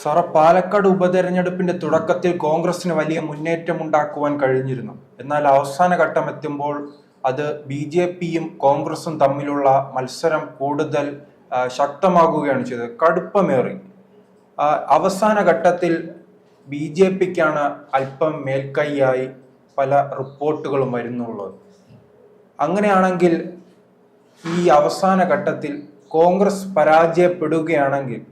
Sara, Palakkad ഉപതെരഞ്ഞെടുപ്പിന്റെ തുടക്കത്തിൽ കോൺഗ്രസിന് വലിയ മുന്നേറ്റമുണ്ടാക്കുവാൻ കഴിഞ്ഞിരുന്നു. എന്നാൽ അവസാന ഘട്ടം എത്തുമ്പോൾ അത് BJPയും കോൺഗ്രസും തമ്മിലുള്ള മത്സരം കൂടുതൽ ശക്തമാകുകയാണ് ചെയ്തത്. കടുപ്പമേറി. അവസാന ഘട്ടത്തിൽ BJPക്കാണ് അല്പം മേൽക്കൈയായി പല റിപ്പോർട്ടുകളും വരുന്നുള്ളത്. അങ്ങനെയാണെങ്കിൽ ഈ അവസാന ഘട്ടത്തിൽ കോൺഗ്രസ് പരാജയപ്പെടുകയാണെങ്കിൽ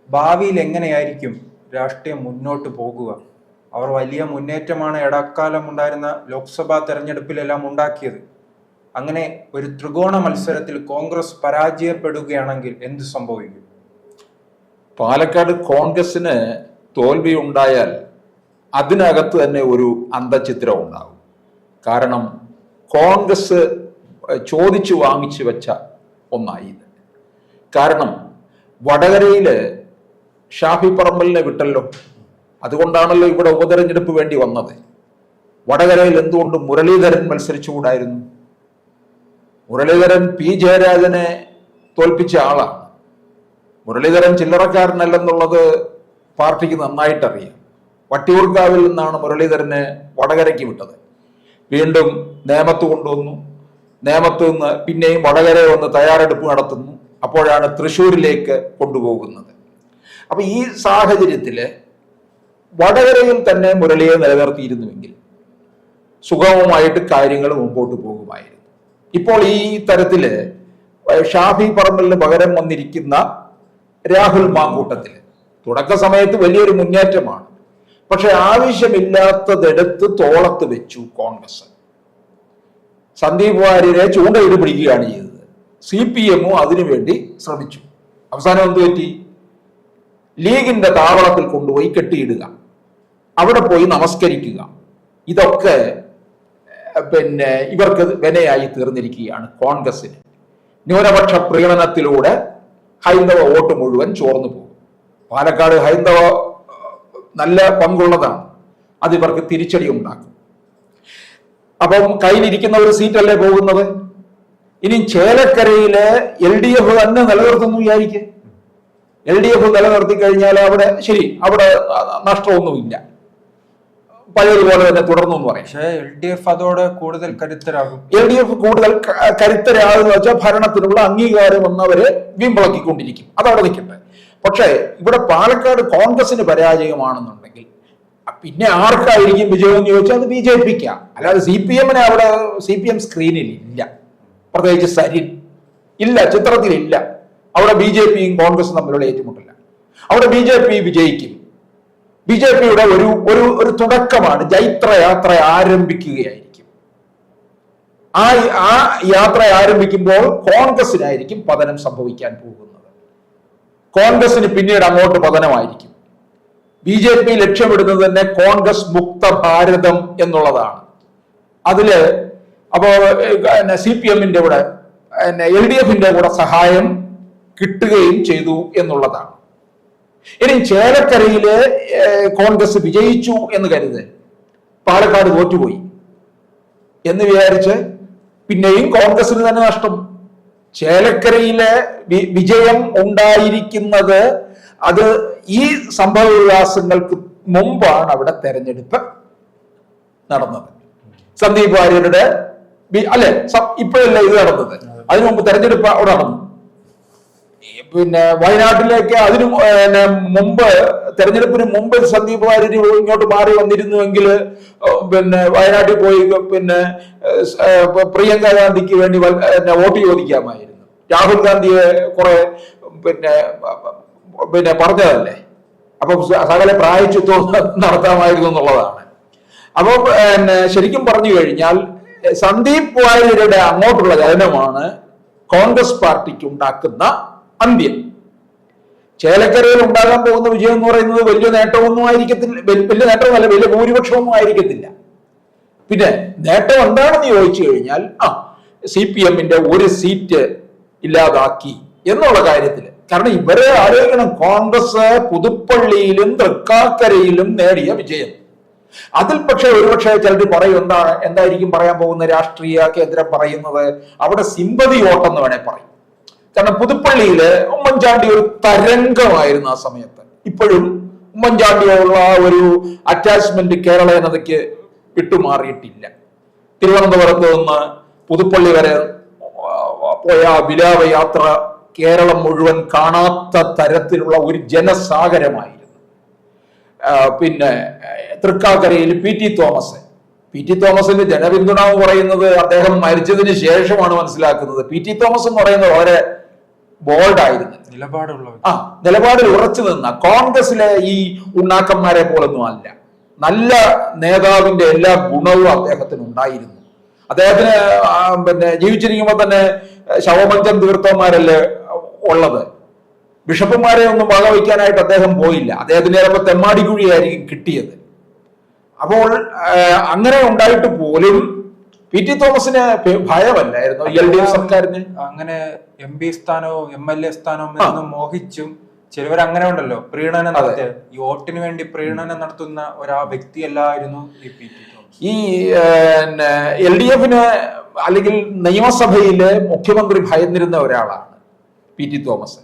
ഭാവിയിൽ എങ്ങനെയായിരിക്കും രാഷ്ട്രീയം മുന്നോട്ട് പോകുക? അവർ വലിയ മുന്നേറ്റമാണ് ഇടക്കാലം ഉണ്ടായിരുന്ന ലോക്സഭാ തെരഞ്ഞെടുപ്പിലെല്ലാം ഉണ്ടാക്കിയത്. അങ്ങനെ ഒരു ത്രികോണ മത്സരത്തിൽ കോൺഗ്രസ് പരാജയപ്പെടുകയാണെങ്കിൽ എന്ത് സംഭവിക്കും? പാലക്കാട് കോൺഗ്രസിന് തോൽവി ഉണ്ടായാൽ അതിനകത്ത് തന്നെ ഒരു അന്തചിത്രം ഉണ്ടാകും. കാരണം കോൺഗ്രസ് ചോദിച്ചു വാങ്ങിച്ചു വെച്ച ഒന്നായി ഇത്. കാരണം വടകരയില് ഷാഫി പറമ്പലിനെ വിട്ടല്ലോ. അതുകൊണ്ടാണല്ലോ ഇവിടെ ഉപതെരഞ്ഞെടുപ്പ് വേണ്ടി വന്നത്. വടകരയിൽ എന്തുകൊണ്ട് മുരളീധരൻ മത്സരിച്ചുകൂടായിരുന്നു? മുരളീധരൻ P. ജയരാജനെ തോൽപ്പിച്ച ആളാണ്. മുരളീധരൻ ചില്ലറക്കാരനല്ലെന്നുള്ളത് പാർട്ടിക്ക് നന്നായിട്ടറിയാം. വട്ടിയൂർക്കാവിൽ നിന്നാണ് മുരളീധരനെ വടകരയ്ക്ക് വിട്ടത്. വീണ്ടും നേമത്ത് കൊണ്ടുവന്നു. നേമത്ത് നിന്ന് പിന്നെയും വടകര വന്ന് തയ്യാറെടുപ്പ് നടത്തുന്നു. അപ്പോഴാണ് തൃശ്ശൂരിലേക്ക് കൊണ്ടുപോകുന്നത്. അപ്പൊ ഈ സാഹചര്യത്തില് വടകരയിൽ തന്നെ മുരളിയെ നിലനിർത്തിയിരുന്നുവെങ്കിൽ സുഗമമായിട്ട് കാര്യങ്ങൾ മുമ്പോട്ട് പോകുമായിരുന്നു. ഇപ്പോൾ ഈ തരത്തില് ഷാഫി പറമ്പലിന് പകരം വന്നിരിക്കുന്ന രാഹുൽ മാങ്കൂട്ടത്തില് തുടക്ക സമയത്ത് വലിയൊരു മുന്നേറ്റമാണ്. പക്ഷെ ആവശ്യമില്ലാത്തതെടുത്ത് തോളത്ത് വെച്ചു കോൺഗ്രസ്. സന്ദീപ് വാര്യരെ ചൂണ്ടയിട്ട് പിടിക്കുകയാണ് ചെയ്തത്. CPM അതിനുവേണ്ടി ശ്രമിച്ചു. അവസാനം എന്ത് പറ്റി? ലീഗിന്റെ താവളത്തിൽ കൊണ്ടുപോയി കെട്ടിയിടുക, അവിടെ പോയി നമസ്കരിക്കുക. ഇതൊക്കെ ഇവർക്ക് വിനയായി തീർന്നിരിക്കുകയാണ് കോൺഗ്രസിന്. ന്യൂനപക്ഷ പ്രീണനത്തിലൂടെ ഹൈന്ദവ വോട്ട് മുഴുവൻ ചോർന്നു പോകും. പാലക്കാട് ഹൈന്ദവ നല്ല പങ്കുള്ളതാണ്. അത് ഇവർക്ക് തിരിച്ചടി ഉണ്ടാക്കും. അപ്പം കയ്യിലിരിക്കുന്ന ഒരു സീറ്റല്ലേ പോകുന്നത്. ഇനി ചേലക്കരയിലെ LDF തന്നെ നിലനിർത്തുന്നു വിചാരിക്കും. LDF നിലനിർത്തി കഴിഞ്ഞാൽ അവിടെ ശരി, അവിടെ നഷ്ടമൊന്നുമില്ല, പഴയതുപോലെ തന്നെ തുടർന്നു എന്ന് പറയും. പക്ഷേ LDF അതോടെ കൂടുതൽ കരുത്തരാകും. LDF കൂടുതൽ കരുത്തരാകുന്ന വെച്ചാൽ ഭരണത്തിനുള്ള അംഗീകാരം എന്നവരെ വീമ്പിളക്കിക്കൊണ്ടിരിക്കും. അതവിടെ നിൽക്കട്ടെ. പക്ഷേ ഇവിടെ പാലക്കാട് കോൺഗ്രസിന് പരാജയമാണെന്നുണ്ടെങ്കിൽ പിന്നെ ആർക്കായിരിക്കും വിജയം എന്ന് ചോദിച്ചാൽ അത് BJPക്കാ. അല്ലാതെ CPM-നെ അവിടെ CPM സ്ക്രീനിൽ ഇല്ല, പ്രത്യേകിച്ച് സരിൻ ഇല്ല, ചിത്രത്തിലില്ല. അവിടെ BJPയും കോൺഗ്രസും തമ്മിലുള്ള ഏറ്റുമുട്ടില്ല. അവിടെ BJP വിജയിക്കും. BJPയുടെ ഒരു തുടക്കമാണ്. ജൈത്രയാത്ര ആരംഭിക്കുകയായിരിക്കും. ആ യാത്ര ആരംഭിക്കുമ്പോൾ കോൺഗ്രസിനായിരിക്കും പതനം സംഭവിക്കാൻ പോകുന്നത്. കോൺഗ്രസിന് പിന്നീട് അങ്ങോട്ട് പതനമായിരിക്കും. BJP ലക്ഷ്യമിടുന്നത് തന്നെ കോൺഗ്രസ് മുക്ത ഭാരതം എന്നുള്ളതാണ്. അതില് അപ്പോ CPM-ന്റെ കൂടെ LDF-ന്റെ കൂടെ സഹായം കിട്ടുകയും ചെയ്തു എന്നുള്ളതാണ്. ഇനി ചേലക്കരയില് കോൺഗ്രസ് വിജയിച്ചു എന്ന് കരുത്, പാലക്കാട് തോറ്റുപോയി എന്ന് വിചാരിച്ച് പിന്നെയും കോൺഗ്രസിന് തന്നെ നഷ്ടം. ചേലക്കരയിലെ വിജയം ഉണ്ടായിരിക്കുന്നത് അത് ഈ സംഭവ വികാസങ്ങൾക്ക് മുമ്പാണ് അവിടെ തെരഞ്ഞെടുപ്പ് നടന്നത്. സന്ദീപ് വാര്യരുടെ അല്ലെ, ഇപ്പോഴല്ല ഇത് നടന്നത്, അതിനു മുമ്പ് തെരഞ്ഞെടുപ്പ് അവിടെ നടന്നു. പിന്നെ വയനാട്ടിലേക്ക് അതിനു മുമ്പ്, തെരഞ്ഞെടുപ്പിന് മുമ്പ് സന്ദീപ് വാര്യർ ഇങ്ങോട്ട് മാറി വന്നിരുന്നുവെങ്കിൽ വയനാട്ടിൽ പോയി പ്രിയങ്ക ഗാന്ധിക്ക് വേണ്ടി വോട്ട് ചോദിക്കാമായിരുന്നു. രാഹുൽ ഗാന്ധിയെ കുറെ പറഞ്ഞതല്ലേ. അപ്പൊ സകല പ്രായച്ചിത്വം നടത്താമായിരുന്നു എന്നുള്ളതാണ്. അപ്പൊ ശരിക്കും പറഞ്ഞു കഴിഞ്ഞാൽ സന്ദീപ് വാര്യരുടെ അങ്ങോട്ടുള്ള ചലനമാണ് കോൺഗ്രസ് പാർട്ടിക്ക് ഉണ്ടാക്കുന്ന അന്ത്യം. ചേലക്കരയിൽ ഉണ്ടാകാൻ പോകുന്ന വിജയം എന്ന് പറയുന്നത് വലിയ നേട്ടമൊന്നും ആയിരിക്കത്തില്ല, വലിയ നേട്ടമല്ല, വലിയ ഭൂരിപക്ഷമൊന്നും ആയിരിക്കത്തില്ല. പിന്നെ നേട്ടം എന്താണെന്ന് ചോദിച്ചു കഴിഞ്ഞാൽ CPM-ന്റെ ഒരു സീറ്റ് ഇല്ലാതാക്കി എന്നുള്ള കാര്യത്തിൽ. കാരണം ഇവരെ ആലോചിക്കണം, കോൺഗ്രസ് പുതുപ്പള്ളിയിലും തൃക്കാക്കരയിലും നേടിയ വിജയം. അതിൽ പക്ഷെ ഒരുപക്ഷെ ചിലർ പറയും, എന്തായിരിക്കും പറയാൻ പോകുന്ന രാഷ്ട്രീയ കേന്ദ്രം പറയുന്നത്, അവിടെ സിമ്പതി വോട്ടെന്ന് വേണേ പറയും. കാരണം പുതുപ്പള്ളിയില് ഉമ്മൻചാണ്ടി ഒരു തരംഗമായിരുന്നു ആ സമയത്ത്. ഇപ്പോഴും ഉമ്മൻചാണ്ടിയോടുള്ള ആ ഒരു അറ്റാച്ച്മെന്റ് കേരള ജനതയ്ക്ക് വിട്ടുമാറിയിട്ടില്ല. തിരുവനന്തപുരത്ത് നിന്ന് പുതുപ്പള്ളി വരെ പോയ വിലാപ യാത്ര കേരളം മുഴുവൻ കാണാത്ത തരത്തിലുള്ള ഒരു ജനസാഗരമായിരുന്നു. പിന്നെ തൃക്കാക്കരയിൽ പി ടി തോമസിന്റെ ജനപിന്തുണ എന്ന് പറയുന്നത് അദ്ദേഹം മരിച്ചതിന് ശേഷമാണ് മനസ്സിലാക്കുന്നത്. പി ടി തോമസ് എന്ന് പറയുന്നത് വളരെ ബോൾഡായിരുന്നു, നിലപാടിൽ ഉറച്ചു നിന്ന, കോൺഗ്രസിലെ ഈ ഉണ്ണാക്കന്മാരെ പോലൊന്നും അല്ല. നല്ല നേതാവിന്റെ എല്ലാ ഗുണവും അദ്ദേഹത്തിന് ഉണ്ടായിരുന്നു. അദ്ദേഹത്തിന് പിന്നെ ജീവിച്ചിരിക്കുമ്പോൾ തന്നെ ശവമഞ്ചം തീർത്ഥന്മാരല്ലേ ഉള്ളത്. ബിഷപ്പുമാരെ ഒന്നും വകവയ്ക്കാനായിട്ട് അദ്ദേഹം പോയില്ല. അദ്ദേഹത്തിന് ചിലപ്പോൾ തെമ്മാടിക്കുഴിയായിരിക്കും കിട്ടിയത്. അപ്പോൾ അങ്ങനെ ഉണ്ടായിട്ട് പോലും പി ടി തോമസിന് ഭയമല്ലായിരുന്നു LDF സർക്കാരിന്. അങ്ങനെ MP സ്ഥാനവും MLA സ്ഥാനവും എന്നും മോഹിച്ചും ചിലവർ അങ്ങനെ ഉണ്ടല്ലോ, പ്രീണനം നടത്തിയ ഈ വോട്ടിന് വേണ്ടി പ്രീണനം നടത്തുന്ന വ്യക്തിയല്ലായിരുന്നു ഈ പി ടി തോമസ്. ഈ LDFന് അല്ലെങ്കിൽ നിയമസഭയില് മുഖ്യമന്ത്രി ഭയന്നിരുന്ന ഒരാളാണ് P T Thomas.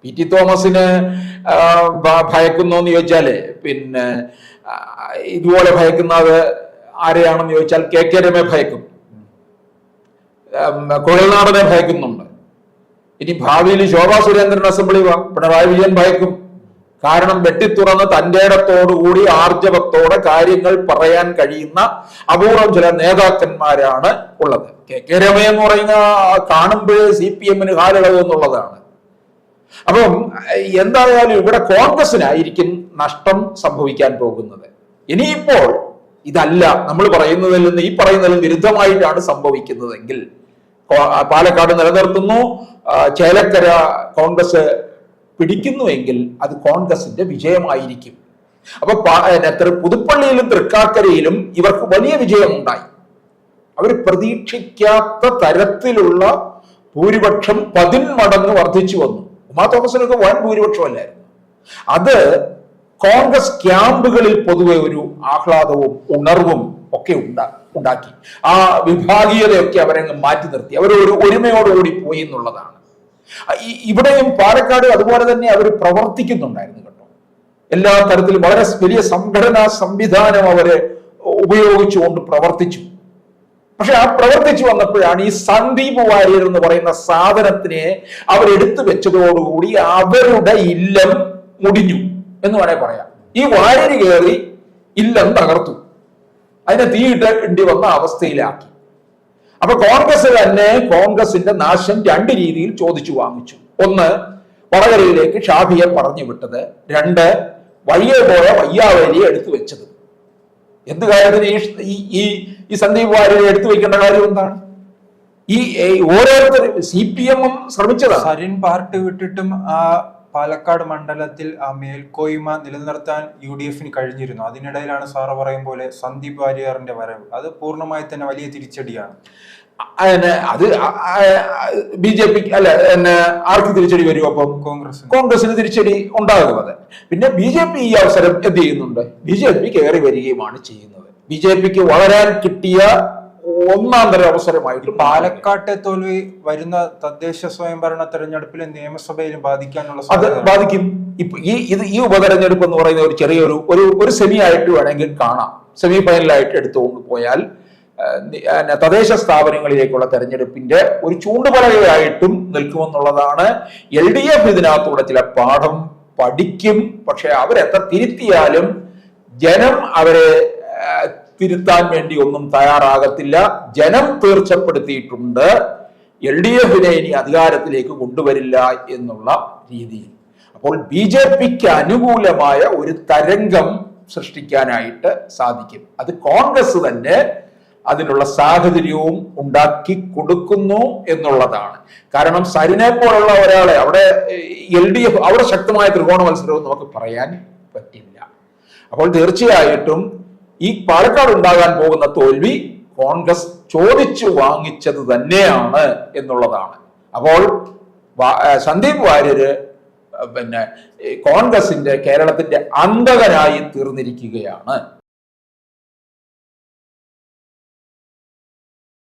P T തോമസിന് ഭയക്കുന്നു എന്ന് ചോദിച്ചാല് പിന്നെ ഇതുപോലെ ഭയക്കുന്നത് ആരെയാണെന്ന് ചോദിച്ചാൽ KK രമയെ ഭയക്കും, കുഴൽനാടനെ ഭയക്കുന്നുണ്ട്. ഇനി ഭാവിയിൽ ശോഭാ സുരേന്ദ്രൻ അസംബ്ലി പിണറായി വിജയൻ ഭയക്കും. കാരണം വെട്ടിത്തുറന്ന് തന്റെ ഇടത്തോടുകൂടി ആർജവത്തോടെ കാര്യങ്ങൾ പറയാൻ കഴിയുന്ന അപൂർവം ചില നേതാക്കന്മാരാണ് ഉള്ളത്. KK രമ എന്ന് പറയുന്ന കാണുമ്പോഴേ CPM-ന് കാലിളവ് എന്നുള്ളതാണ്. അപ്പം എന്തായാലും ഇവിടെ കോൺഗ്രസിനായിരിക്കും നഷ്ടം സംഭവിക്കാൻ പോകുന്നത്. ഇനിയിപ്പോൾ ഇതല്ല നമ്മൾ പറയുന്നതിൽ നിന്ന് ഈ പറയുന്നതിൽ വിരുദ്ധമായിട്ടാണ് സംഭവിക്കുന്നതെങ്കിൽ പാലക്കാട് നിലനിർത്തുന്നു, ചേലക്കര കോൺഗ്രസ് പിടിക്കുന്നുവെങ്കിൽ അത് കോൺഗ്രസിന്റെ വിജയമായിരിക്കും. അപ്പൊ പുതുപ്പള്ളിയിലും തൃക്കാക്കരയിലും ഇവർക്ക് വലിയ വിജയമുണ്ടായി. അവർ പ്രതീക്ഷിക്കാത്ത തരത്തിലുള്ള ഭൂരിപക്ഷം 10 മടങ്ങ് വർദ്ധിച്ചു വന്നു. ഉമാ തോമസിനൊക്കെ വൻ ഭൂരിപക്ഷമല്ലായിരുന്നു. അത് കോൺഗ്രസ് ക്യാമ്പുകളിൽ പൊതുവെ ഒരു ആഹ്ലാദവും ഉണർവും ഒക്കെ ഉണ്ടാക്കി. ആ വിഭാഗീയതയൊക്കെ അവരങ്ങ് മാറ്റി നിർത്തി. അവർ ഒരു ഒരുമയോടുകൂടി പോയി എന്നുള്ളതാണ്. ഇവിടെയും പാലക്കാട് അതുപോലെ തന്നെ അവർ പ്രവർത്തിക്കുന്നുണ്ടായിരുന്നു കേട്ടോ. എല്ലാ തരത്തിലും വളരെ വലിയ സംഘടനാ സംവിധാനം അവര് ഉപയോഗിച്ചുകൊണ്ട് പ്രവർത്തിച്ചു. പക്ഷെ ആ പ്രവർത്തിച്ചു വന്നപ്പോഴാണ് ഈ സന്ദീപ് വാര്യർ എന്ന് പറയുന്ന സാധനത്തിനെ അവരെടുത്തു വെച്ചതോടുകൂടി അവരുടെ ഇല്ലം മുടിഞ്ഞു എന്ന് വേണേ പറയാം. ഈ വാര്യർ കയറി ഇല്ലം തകർത്തു, അതിനെ തീയിട്ടേണ്ടി വന്ന അവസ്ഥയിലാക്കി. അപ്പൊ കോൺഗ്രസ് തന്നെ കോൺഗ്രസിന്റെ നാശം 2 രീതിയിൽ ചോദിച്ചു വാങ്ങിച്ചു. ഒന്ന്, വടകരയിലേക്ക് ഷാഫിയെ പറഞ്ഞു വിട്ടത്. 2, വഴിയെ പോയ വയ്യാവേലിയെ എടുത്തു വെച്ചത്. എന്ത് കാര്യത്തിന് ഈ സന്ദീപ് വാര്യരെ എടുത്തു വെക്കേണ്ട കാര്യം എന്താണ്? ഈ ഓരോരുത്തരും CPM-ഉം ശ്രമിച്ചതാണ്. സരിൻ പാർട്ടി വിട്ടിട്ടും ആ പാലക്കാട് മണ്ഡലത്തിൽ ആ മേൽക്കോയ്മ നിലനിർത്താൻ UDF-ന് കഴിഞ്ഞിരുന്നു. അതിനിടയിലാണ് സാറ് പറയും പോലെ സന്ദീപ് വാര്യറിന്റെ വരവ്. അത് പൂർണ്ണമായി തന്നെ വലിയ തിരിച്ചടിയാണ്. അത് BJP-ക്ക് അല്ല ആർക്ക് തിരിച്ചടി വരും? അപ്പം കോൺഗ്രസിന് തിരിച്ചടി ഉണ്ടാകും. അത് പിന്നെ BJP ഈ അവസരം എന്ത് ചെയ്യുന്നുണ്ട്? BJP കയറി വരികയുമാണ് ചെയ്യുന്നത്. BJP-ക്ക് വളരാൻ കിട്ടിയ ഒന്നാം തരം അവസരമായിട്ട് പാലക്കാട്ടെ തോൽവി വരുന്ന തദ്ദേശ സ്വയംഭരണ തെരഞ്ഞെടുപ്പിലെ നിയമസഭയിലും ബാധിക്കാനുള്ള അത് ബാധിക്കും. ഇപ്പൊ ഈ ഉപതെരഞ്ഞെടുപ്പ് എന്ന് പറയുന്ന ഒരു ചെറിയൊരു ഒരു സെമി ആയിട്ട് വേണമെങ്കിൽ കാണാം. സെമി ഫൈനലായിട്ട് എടുത്തുകൊണ്ട് പോയാൽ തദ്ദേശ സ്ഥാപനങ്ങളിലേക്കുള്ള തെരഞ്ഞെടുപ്പിന്റെ ഒരു ചൂണ്ടുപലകയായിട്ടും നിൽക്കുമെന്നുള്ളതാണ്. LDF ഇതിനകത്തൂടെ ചില പാഠം പഠിക്കും. പക്ഷെ അവരെത്ര തിരുത്തിയാലും ജനം അവരെ തിരുത്താൻ വേണ്ടി ഒന്നും തയ്യാറാകത്തില്ല. ജനം തീർച്ചപ്പെടുത്തിയിട്ടുണ്ട് LDF-നെ ഇനി അധികാരത്തിലേക്ക് കൊണ്ടുവരില്ല എന്നുള്ള രീതിയിൽ. അപ്പോൾ BJP-ക്ക് അനുകൂലമായ ഒരു തരംഗം സൃഷ്ടിക്കാനായിട്ട് സാധിക്കും. അത് കോൺഗ്രസ് തന്നെ അതിനുള്ള സാഹചര്യവും ഉണ്ടാക്കി കൊടുക്കുന്നു എന്നുള്ളതാണ്. കാരണം സരിനെ പോലുള്ള ഒരാളെ അവിടെ LDF അവിടെ ശക്തമായ ത്രികോണ മത്സരവും നമുക്ക് പറയാൻ പറ്റില്ല. അപ്പോൾ തീർച്ചയായിട്ടും ഈ പാലക്കാട് ഉണ്ടാകാൻ പോകുന്ന തോൽവി കോൺഗ്രസ് ചോദിച്ചു വാങ്ങിച്ചത് തന്നെയാണ് എന്നുള്ളതാണ്. അപ്പോൾ സന്ദീപ് വാര്യര് പിന്നെ കോൺഗ്രസിന്റെ കേരളത്തിന്റെ അന്തകനായി തീർന്നിരിക്കുകയാണ്.